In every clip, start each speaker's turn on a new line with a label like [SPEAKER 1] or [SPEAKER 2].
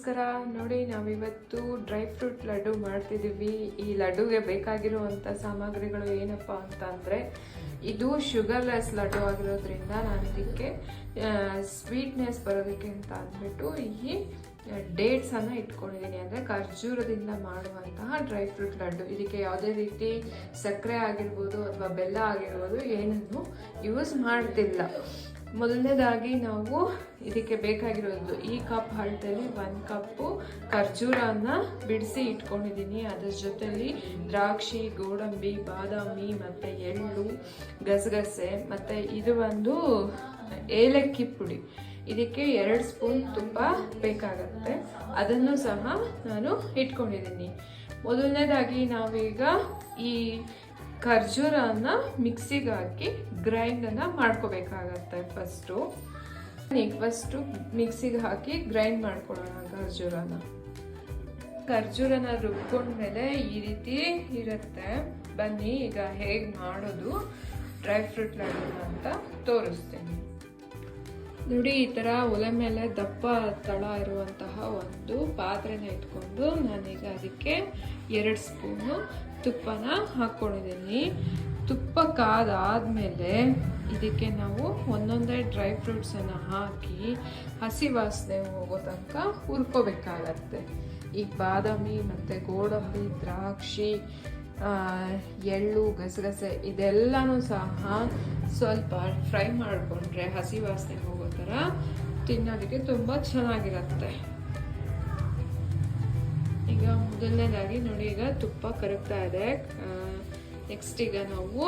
[SPEAKER 1] ನಮಸ್ಕಾರ. ನೋಡಿ, ನಾವಿವತ್ತು ಡ್ರೈ ಫ್ರೂಟ್ ಲಡ್ಡು ಮಾಡ್ತಿದ್ದೀವಿ. ಈ ಲಡ್ಡುಗೆ ಬೇಕಾಗಿರುವಂಥ ಸಾಮಗ್ರಿಗಳು ಏನಪ್ಪ ಅಂತಂದರೆ, ಇದು ಶುಗರ್ಲೆಸ್ ಲಡ್ಡು ಆಗಿರೋದ್ರಿಂದ ನಾನು ಇದಕ್ಕೆ ಸ್ವೀಟ್ನೆಸ್ ಬರೋದಕ್ಕೆ ಅಂತ ಅಂದ್ಬಿಟ್ಟು ಈ ಡೇಟ್ಸನ್ನು ಇಟ್ಕೊಂಡಿದ್ದೀನಿ. ಅಂದರೆ ಖರ್ಜೂರದಿಂದ ಮಾಡುವಂತಹ ಡ್ರೈ ಫ್ರೂಟ್ ಲಡ್ಡು. ಇದಕ್ಕೆ ಯಾವುದೇ ರೀತಿ ಸಕ್ಕರೆ ಆಗಿರ್ಬೋದು ಅಥವಾ ಬೆಲ್ಲ ಆಗಿರ್ಬೋದು ಏನನ್ನು ಯೂಸ್ ಮಾಡ್ತಿಲ್ಲ. ಮೊದಲನೇದಾಗಿ ನಾವು ಇದಕ್ಕೆ ಬೇಕಾಗಿರೋದು ಈ ಕಪ್ ಅಳತೆಯಲ್ಲಿ 1 ಕಪ್ಪು ಖರ್ಜೂರನ ಬಿಡಿಸಿ ಇಟ್ಕೊಂಡಿದ್ದೀನಿ. ಅದ್ರ ಜೊತೆಲಿ ದ್ರಾಕ್ಷಿ, ಗೋಡಂಬಿ, ಬಾದಾಮಿ ಮತ್ತು ಎಳ್ಳು, ಗಸಗಸೆ ಮತ್ತು ಇದು ಒಂದು ಏಲಕ್ಕಿ ಪುಡಿ. ಇದಕ್ಕೆ 2 ಸ್ಪೂನ್ ತುಪ್ಪ ಬೇಕಾಗತ್ತೆ. ಅದನ್ನು ಸಹ ನಾನು ಇಟ್ಕೊಂಡಿದ್ದೀನಿ. ಮೊದಲನೇದಾಗಿ ನಾವೀಗ ಈ ಖರ್ಜೂರನ ಮಿಕ್ಸಿಗೆ ಹಾಕಿ ಗ್ರೈಂಡನ್ನು ಮಾಡ್ಕೋಬೇಕಾಗತ್ತೆ. ಫಸ್ಟು ಮಿಕ್ಸಿಗೆ ಹಾಕಿ ಗ್ರೈಂಡ್ ಮಾಡ್ಕೊಳ್ಳೋಣ ಖರ್ಜೂರನ ರುಬ್ಕೊಂಡ್ಮೇಲೆ ಈ ರೀತಿ ಇರುತ್ತೆ. ಬನ್ನಿ ಈಗ ಹೇಗೆ ಮಾಡೋದು ಡ್ರೈ ಫ್ರೂಟ್ ಲಡ್ಡು ಅಂತ ತೋರಿಸ್ತೀನಿ. ನೋಡಿ, ಈ ಥರ ಒಲೆ ಮೇಲೆ ದಪ್ಪ ತಳ ಇರುವಂತಹ ಒಂದು ಪಾತ್ರೆನ ಇಟ್ಕೊಂಡು ನಾನೀಗ ಅದಕ್ಕೆ 2 ಸ್ಪೂನು ತುಪ್ಪನ ಹಾಕ್ಕೊಂಡಿದ್ದೀನಿ. ತುಪ್ಪ ಕಾದಾದ್ಮೇಲೆ ಇದಕ್ಕೆ ನಾವು ಒಂದೊಂದೇ ಡ್ರೈ ಫ್ರೂಟ್ಸನ್ನು ಹಾಕಿ ಹಸಿ ವಾಸನೆ ಹೋಗೋ ತನಕ ಹುರ್ಕೋಬೇಕಾಗತ್ತೆ. ಈ ಬಾದಾಮಿ ಮತ್ತು ಗೋಡಂಬಿ, ದ್ರಾಕ್ಷಿ, ಎಳ್ಳು, ಗಸಗಸೆ ಇದೆಲ್ಲನೂ ಸಹ ಸ್ವಲ್ಪ ಫ್ರೈ ಮಾಡಿಕೊಂಡ್ರೆ ಹಸಿ ವಾಸನೆ ಹೋಗೋ ಥರ ತಿನ್ನೋದಕ್ಕೆ ತುಂಬ ಚೆನ್ನಾಗಿರುತ್ತೆ. ಈಗ ಮೊದಲನೇದಾಗಿ ನೋಡಿ, ಈಗ ತುಪ್ಪ ಕರಗ್ತಾ ಇದೆ. ನೆಕ್ಸ್ಟ್ ಈಗ ನಾವು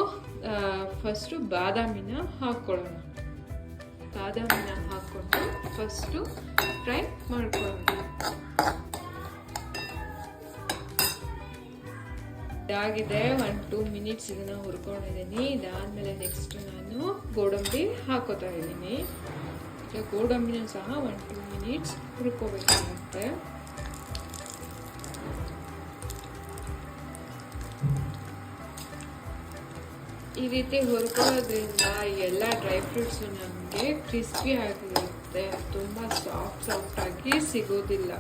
[SPEAKER 1] ಫಸ್ಟು ಬಾದಾಮಿನ ಹಾಕ್ಕೊಳ್ಳೋಣ. ಬಾದಾಮಿನ ಹಾಕ್ಕೊಂಡು ಫಸ್ಟು ಫ್ರೈ ಮಾಡ್ಕೊಳ್ಳೋಣ. ಇದಾಗಿದೆ. 1-2 ಮಿನಿಟ್ಸ್ ಇದನ್ನು ಹುರ್ಕೊಂಡಿದ್ದೀನಿ. ಇದಾದಮೇಲೆ ನೆಕ್ಸ್ಟ್ ನಾನು ಗೋಡಂಬಿ ಹಾಕೋತಾ ಇದ್ದೀನಿ. ಈಗ ಗೋಡಂಬಿನ ಸಹ 1-2 ಮಿನಿಟ್ಸ್ ಹುರ್ಕೋಬೇಕಾಗುತ್ತೆ. ಈ ರೀತಿ ಹುರ್ಕೊಳ್ಳೋದ್ರಿಂದ ಎಲ್ಲ ಡ್ರೈ ಫ್ರೂಟ್ಸು ನಮಗೆ ಕ್ರಿಸ್ಪಿ ಆಗಿರುತ್ತೆ. ತುಂಬ ಸಾಫ್ಟ್ ಆಗಿ ಸಿಗೋದಿಲ್ಲ.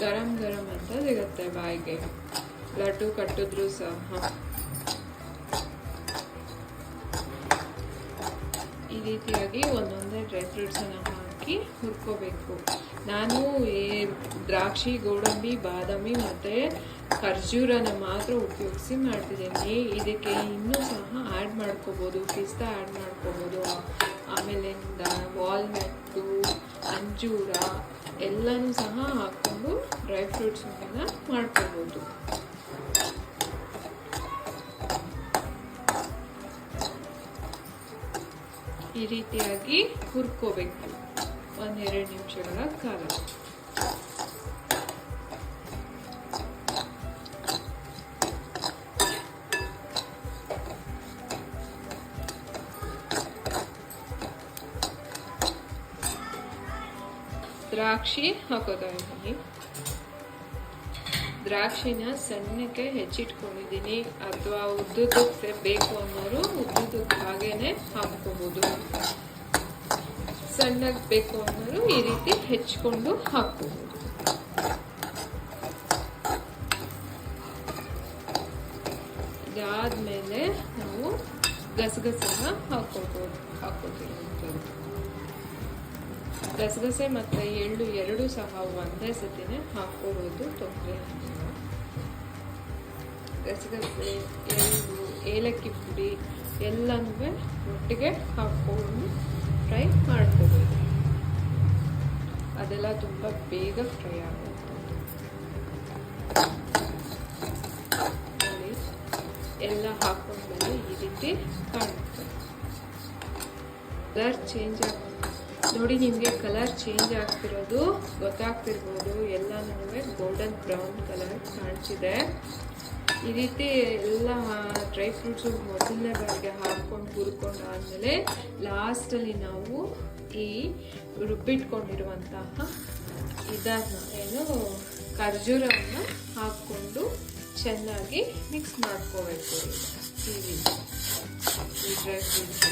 [SPEAKER 1] ಗರಂ ಅಂತ ಸಿಗುತ್ತೆ ಬಾಯಿಗೆ. ಲಡ್ಡು ಕಟ್ಟಿದ್ರು ಸಹ ಈ ರೀತಿಯಾಗಿ ಒಂದೊಂದೇ ಡ್ರೈ ಫ್ರೂಟ್ಸನ್ನು ಹಾಕಿ ಹುರ್ಕೋಬೇಕು. ನಾನು ದ್ರಾಕ್ಷಿ, ಗೋಡಂಬಿ, ಬಾದಾಮಿ ಮತ್ತು ಖರ್ಜೂರನ ಮಾತ್ರ ಉಪಯೋಗಿಸಿ ಮಾಡ್ತಿದ್ದೀನಿ. ಇದಕ್ಕೆ ಇನ್ನೂ ಸಹ ಆ್ಯಡ್ ಮಾಡ್ಕೋಬೋದು. ಪಿಸ್ತಾ ಆ್ಯಡ್ ಮಾಡ್ಕೋಬೋದು. ಆಮೇಲೆ ವಾಲ್ನಟ್ಟು, ಅಂಜೂರ ಎಲ್ಲನೂ ಸಹ ಹಾಕ್ಕೊಂಡು ಡ್ರೈ ಫ್ರೂಟ್ಸನ್ನು ಮಾಡ್ಕೋಬೋದು. ಈ ರೀತಿಯಾಗಿ ಹುರ್ಕೋಬೇಕು 1-2 ನಿಮಿಷಗಳ ಕಾಲ. ದ್ರಾಕ್ಷಿ ಹಾಕೋತಾ ಇದ್ದೀನಿ. ದ್ರಾಕ್ಷಿನ ಸಣ್ಣಕ್ಕೆ ಹೆಚ್ಚಿಟ್ಕೊಂಡಿದ್ದೀನಿ. ಅಥವಾ ಉದ್ದುದಕ್ಕೆ ಬೇಕು ಅನ್ನೋರು ಉದ್ದುದಕ್ಕೆ ಹಾಗೇನೆ ಹಾಕ್ಕೋಬೋದು. ಸಣ್ಣಗೆ ಬೇಕು ಅನ್ನೋರು ಈ ರೀತಿ ಹೆಚ್ಚಿಕೊಂಡು ಹಾಕ್ಕೋಬೋದು. ಇದಾದ್ಮೇಲೆ ನಾವು ಗಸಗಸೆನ ಹಾಕೋತೀವಿ. ಗಸಗಸೆ ಮತ್ತು ಎಳ್ಳು 2 ಸಹ ಒಂದೇ ಸತಿನೇ ಹಾಕ್ಕೋಬೋದು, ತೊಂದರೆ ಇಲ್ಲ. ಗಸಗಸೆ, ಎಳ್ಳು, ಏಲಕ್ಕಿ ಪುಡಿ ಎಲ್ಲನೂ ಒಟ್ಟಿಗೆ ಹಾಕ್ಕೊಂಡು ಫ್ರೈ ಮಾಡ್ಕೋಬೋದು. ಅದೆಲ್ಲ ತುಂಬ ಬೇಗ ಫ್ರೈ ಆಗುತ್ತೆ. ಎಲ್ಲ ಹಾಕೊಂಡ್ಮೇಲೆ ಈ ರೀತಿ ಕಾಣುತ್ತೆ. ಕಲರ್ ಚೇಂಜ್ ಆಗುತ್ತೆ. ನೋಡಿ, ನಿಮಗೆ ಕಲರ್ ಚೇಂಜ್ ಆಗ್ತಿರೋದು ಗೊತ್ತಾಗ್ತಿರ್ಬೋದು. ಎಲ್ಲನೂ ಗೋಲ್ಡನ್ ಬ್ರೌನ್ ಕಲರ್ ಕಾಣಿಸಿದೆ. ಈ ರೀತಿ ಎಲ್ಲ ಡ್ರೈ ಫ್ರೂಟ್ಸು ಮೊದಲನೇ ಬಾರಿಗೆ ಹಾಕ್ಕೊಂಡು ಹುರ್ಕೊಂಡು ಆದಮೇಲೆ ಲಾಸ್ಟಲ್ಲಿ ನಾವು ಈ ರುಬ್ಬಿಟ್ಕೊಂಡಿರುವಂತಹ ಖರ್ಜೂರವನ್ನು ಹಾಕ್ಕೊಂಡು ಚೆನ್ನಾಗಿ ಮಿಕ್ಸ್ ಮಾಡ್ಕೋಬೇಕು. ಈ ರೀತಿ ಈ ಡ್ರೈ ಫ್ರೂಟ್ಸ್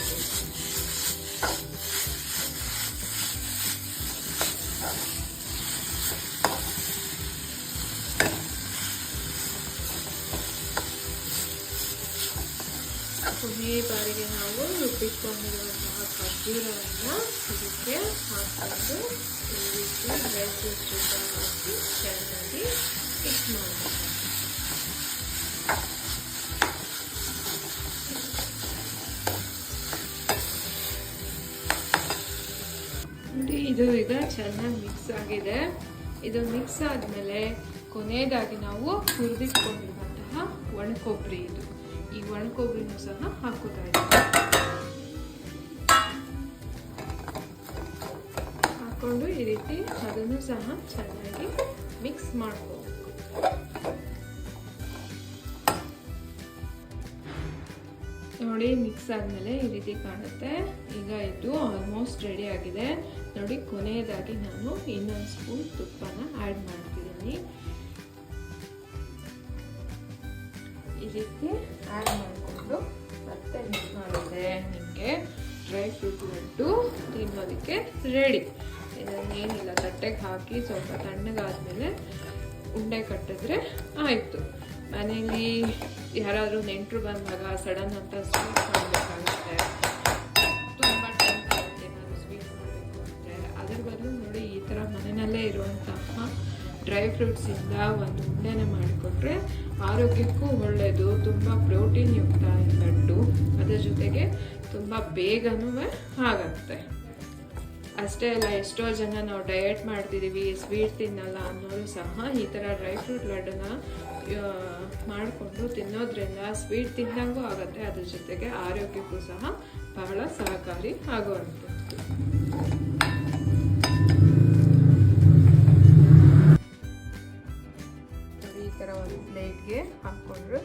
[SPEAKER 1] ಕೊನೆ ಬಾರಿಗೆ ನಾವು ರುಬ್ಬಿಕೊಂಡಿರುವಂತಹ ಖರ್ಜೂರವನ್ನು ಇದಕ್ಕೆ ಹಾಕೊಂಡು ಈ ರೀತಿ ಡ್ರೈ ಫ್ರೂಟ್ಸ್ ಜೊತೆ ಹಾಕಿ ಚೆನ್ನಾಗಿ ಮಿಕ್ಸ್ ಮಾಡಬೇಕು. ನೋಡಿ ಇದು ಈಗ ಚೆನ್ನಾಗಿ ಮಿಕ್ಸ್ ಆಗಿದೆ. ಇದು ಮಿಕ್ಸ್ ಆದಮೇಲೆ ಕೊನೆಯದಾಗಿ ನಾವು ಹುರಿದಿಟ್ಕೊಂಡಿರುವಂತಹ ಒಣಕೊಬ್ಬರಿ, ಇದು ಈ ಒಣಕೊಬ್ಬರಿನೂ ಸಹ ಹಾಕೋತಾ ಇದ್ದೀವಿ. ಹಾಕೊಂಡು ಈ ರೀತಿ ಅದನ್ನು ಸಹ ಚೆನ್ನಾಗಿ ಮಿಕ್ಸ್ ಮಾಡ್ಕೋಬೇಕು. ನೋಡಿ ಮಿಕ್ಸ್ ಆದಮೇಲೆ ಈ ರೀತಿ ಕಾಣುತ್ತೆ. ಈಗ ಇದು ಆಲ್ಮೋಸ್ಟ್ ರೆಡಿ ಆಗಿದೆ. ನೋಡಿ ಕೊನೆಯದಾಗಿ ನಾನು ಇನ್ನೊಂದು ಸ್ಪೂನ್ ತುಪ್ಪನ ಆ್ಯಡ್ ಮಾಡ್ತಿದ್ದೀನಿ. ಈ ರೀತಿ ಆ್ಯಡ್ ಮಾಡಿಕೊಂಡು ಮತ್ತೆ ಮಿಕ್ಸ್ ಮಾಡಿದ್ರೆ ನಿಮಗೆ ಡ್ರೈ ಫ್ರೂಟ್ ಲಡ್ಡು ತಿನ್ನೋದಕ್ಕೆ ರೆಡಿ. ಇದನ್ನೇನಿಲ್ಲ, ತಟ್ಟೆಗೆ ಹಾಕಿ ಸ್ವಲ್ಪ ತಣ್ಣಗಾದ್ಮೇಲೆ ಉಂಡೆ ಕಟ್ಟಿದ್ರೆ ಆಯಿತು. ಮನೇಲಿ ಯಾರಾದರೂ ನೆಂಟರು ಬಂದಾಗ ಸಡನ್ ಅಂತ ಸ್ವೀಟ್ ಮಾಡಬೇಕಾಗುತ್ತೆ, ತುಂಬ ಟೈಮ್ ಆಗುತ್ತೆ ಏನಾದರೂ ಸ್ವೀಟ್ ಮಾಡಬೇಕು ಅಂದರೆ, ಅದ್ರ ಬದಲು ನೋಡಿ ಈ ಥರ ಮನೆಯಲ್ಲೇ ಇರುವಂತಹ ಡ್ರೈ ಫ್ರೂಟ್ಸಿಂದ ಒಂದು ಉಂಡೆನ ಮಾಡಿಕೊಟ್ರೆ ಆರೋಗ್ಯಕ್ಕೂ ಒಳ್ಳೆಯದು. ತುಂಬ ಪ್ರೋಟೀನ್ ಯುಕ್ತ ಲಡ್ಡು, ಅದರ ಜೊತೆಗೆ ತುಂಬ ಬೇಗನೂ ಆಗುತ್ತೆ. ಅಷ್ಟೇ ಅಲ್ಲ, ಎಷ್ಟೋ ಜನ ನಾವು ಡಯಟ್ ಮಾಡ್ತಿದ್ದೀವಿ, ಸ್ವೀಟ್ ತಿನ್ನಲ್ಲ ಅನ್ನೋರು ಸಹ ಈ ಥರ ಡ್ರೈ ಫ್ರೂಟ್ ಲಡ್ಡನ್ನ ಮಾಡಿಕೊಂಡು ತಿನ್ನೋದ್ರಿಂದ ಸ್ವೀಟ್ ತಿನ್ನಂಗೂ ಆಗುತ್ತೆ, ಅದ್ರ ಜೊತೆಗೆ ಆರೋಗ್ಯಕ್ಕೂ ಸಹ ಬಹಳ ಸಹಕಾರಿ ಆಗುವಂಥದ್ದು. ಈ ಥರ ಒಂದು ಪ್ಲೇಟ್ಗೆ ಹಾಕ್ಕೊಂಡ್ರೆ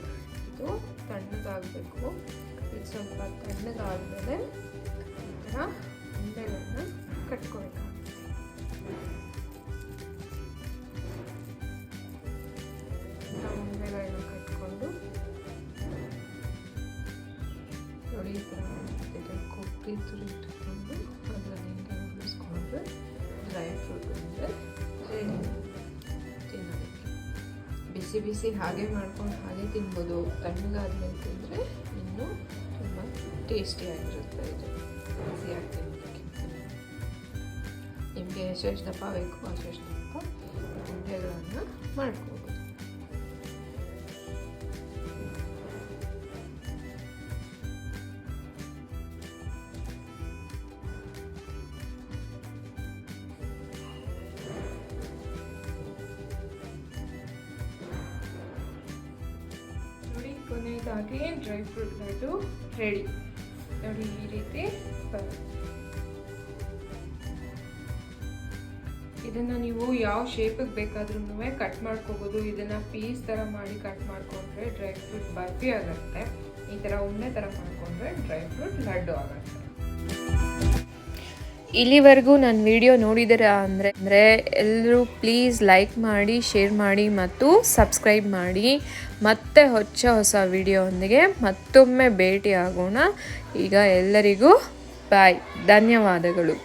[SPEAKER 1] ಇದು ತಣ್ಣಗಾಗಬೇಕು. ಇದು ಸ್ವಲ್ಪ ತಣ್ಣಗಾದ್ಮೇಲೆ ಈ ಥರ ಉಂಡೆಗಳನ್ನ ಕಟ್ಕೊಳ್ಬೇಕಾಗುತ್ತೆ. ಉಂಡೆಗಳನ್ನ ಕಟ್ಕೊಂಡು ನೋಡಿ ಈ ಥರ ಕೊಬ್ಬರಿ ತುರಿದುಕೊಂಡು ಅದನ್ನು ಹಿಂಗೆ ಉಳಿಸ್ಕೊಂಡು ಡ್ರೈ ಫ್ರೂಟ್ ಉಂಡೆ ರೆಡಿ ತಿನ್ನೋದಕ್ಕೆ. ಬಿಸಿ ಬಿಸಿ ಹಾಗೆ ಮಾಡ್ಕೊಂಡು ಹಾಗೆ ತಿನ್ಬೋದು, ತಣ್ಣಗಾದ್ಮೇಲೆ ತಿಂದರೆ ಇನ್ನೂ ತುಂಬ ಟೇಸ್ಟಿಯಾಗಿರುತ್ತೆ. ಇದು ಈಸಿಯಾಗಿ ತಿನ್ನೋದಕ್ಕೆ. ನಿಮಗೆ ಎಷ್ಟೆಷ್ಟು ದಪ್ಪ ಬೇಕು ಅಷ್ಟೆಷ್ಟು ದಪ್ಪ ಉಂಡೆಗಳನ್ನು ಮಾಡ್ಕೋಬೋದು. ನೋಡಿ ಕೊನೆಯದಾಗಿ ಡ್ರೈ ಫ್ರೂಟ್ ಲಡ್ಡು ರೆಡಿ. ನೋಡಿ ಈ ರೀತಿ ಬರುತ್ತೆ. ಇದನ್ನು ನೀವು ಯಾವ ಶೇಪಿಗೆ ಬೇಕಾದ್ರೂ ಕಟ್ ಮಾಡ್ಕೋಬೋದು. ಇದನ್ನು ಪೀಸ್ ಥರ ಮಾಡಿ ಕಟ್ ಮಾಡಿಕೊಂಡ್ರೆ ಡ್ರೈ ಫ್ರೂಟ್ ಬರ್ಫಿ ಆಗುತ್ತೆ. ಈ ಥರ ಉಂಡೆ ಥರ ಮಾಡಿಕೊಂಡ್ರೆ ಡ್ರೈ ಫ್ರೂಟ್ ಲಡ್ಡು ಆಗುತ್ತೆ. ಇಲ್ಲಿವರೆಗೂ ನನ್ನ ವಿಡಿಯೋ ನೋಡಿದ್ದೀರಾ ಅಂದರೆ ಎಲ್ಲರೂ ಪ್ಲೀಸ್ ಲೈಕ್ ಮಾಡಿ, ಶೇರ್ ಮಾಡಿ ಮತ್ತು ಸಬ್ಸ್ಕ್ರೈಬ್ ಮಾಡಿ. ಮತ್ತೆ ಹೊಸ ವಿಡಿಯೋದೊಂದಿಗೆ ಮತ್ತೊಮ್ಮೆ ಭೇಟಿ ಆಗೋಣ. ಈಗ ಎಲ್ಲರಿಗೂ ಬಾಯ್, ಧನ್ಯವಾದಗಳು.